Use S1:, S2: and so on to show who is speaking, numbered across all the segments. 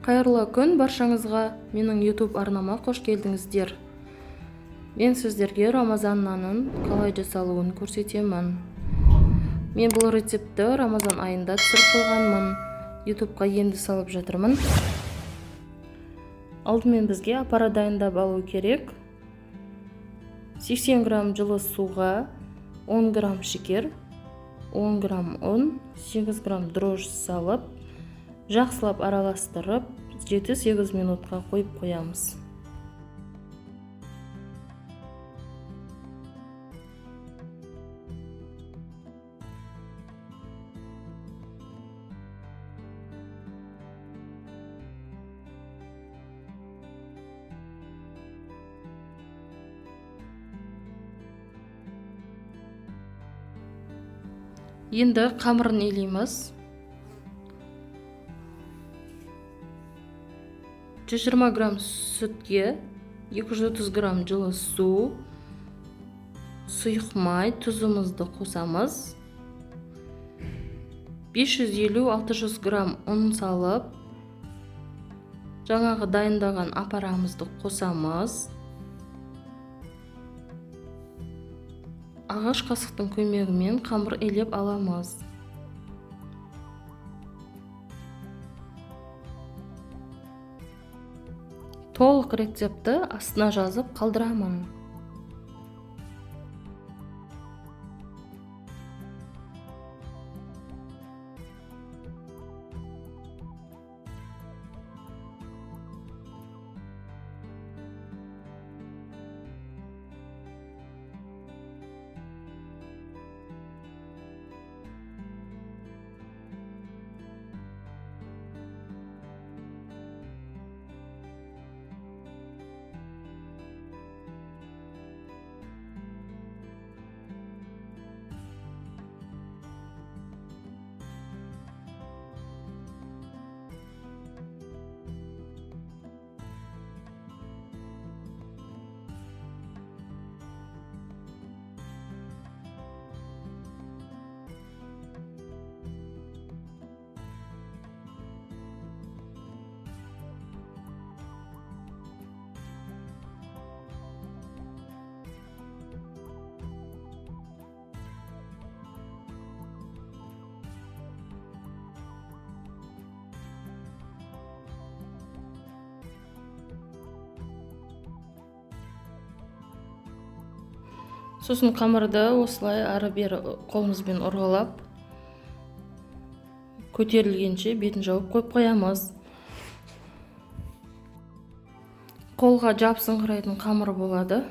S1: Қайырлы күн баршаңызға, менің YouTube арнама қош келдіңіздер. Мен сіздерге Рамазан нанын қалай жасалуын көрсетемін. Мен бұл рецепті Рамазан айында түсіріп қойғанмын. YouTubeға енді салып жатырмын. Алдымен бізге аппарат дайындап алу керек. 80 грамм жылы суға 10 грамм шекер, 10 грамм ұн, 8 грамм дрожж салып, жақсылап араластырып 7-8 минутқа қойып қоямыз. Енді қамырын илейміз. 120 грамм сүтке 230 грамм жылы су, сұйық май, тұзымызды қосамыз. 550-600 грамм ұн салып, жаңағы дайындаған аппарамызды қосамыз. Ағаш қасықтың көмегімен қамыр илеп аламыз. Толық рецепті астына жазып қалдырамын. Сосын қамырды осылай ары-бері қолымызбен ұрғылап, көтерілгенше бетін жауып қойып қоямыз. Қолға жабысыңқырайтын қамыр болады.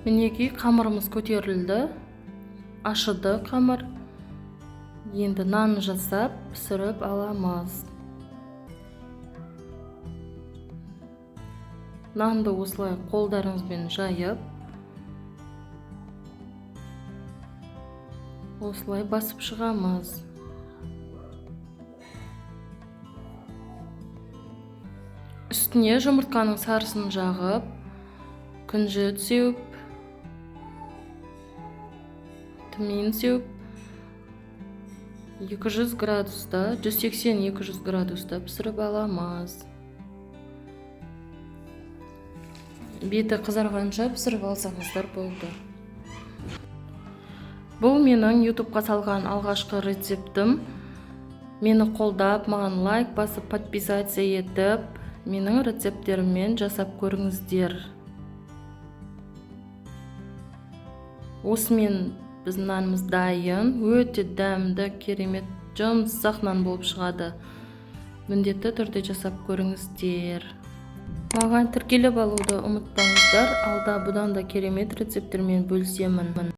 S1: Мінекей қамырымыз көтерілді, ашыды қамыр. Енді нанын жасап пісіріп аламыз. Нанды осылай қолдарыңызбен жайып, осылай басып шығамыз. Үстіне жұмыртқаның сарысын жағып, күнжіт сеуіп, тмин сеуіп, 200 градуста, 180-200 градуста пісіріп аламыз. Беті қызарғанша пісіріп алсаңыздар болды. Бұл менің YouTubeға салған алғашқы рецептім. Мені қолдап, маған лайк басып, подписация етіп, менің рецепттеріммен жасап көріңіздер. Осымен біздің нанымыз дайын, өте дәмді, керемет, жұмсақ нан болып шығады. Міндетті түрде жасап көріңіздер. Маған тіркеліп алуды ұмытпаңыздар, алда бұдан да керемет рецепттермен бөлісемін.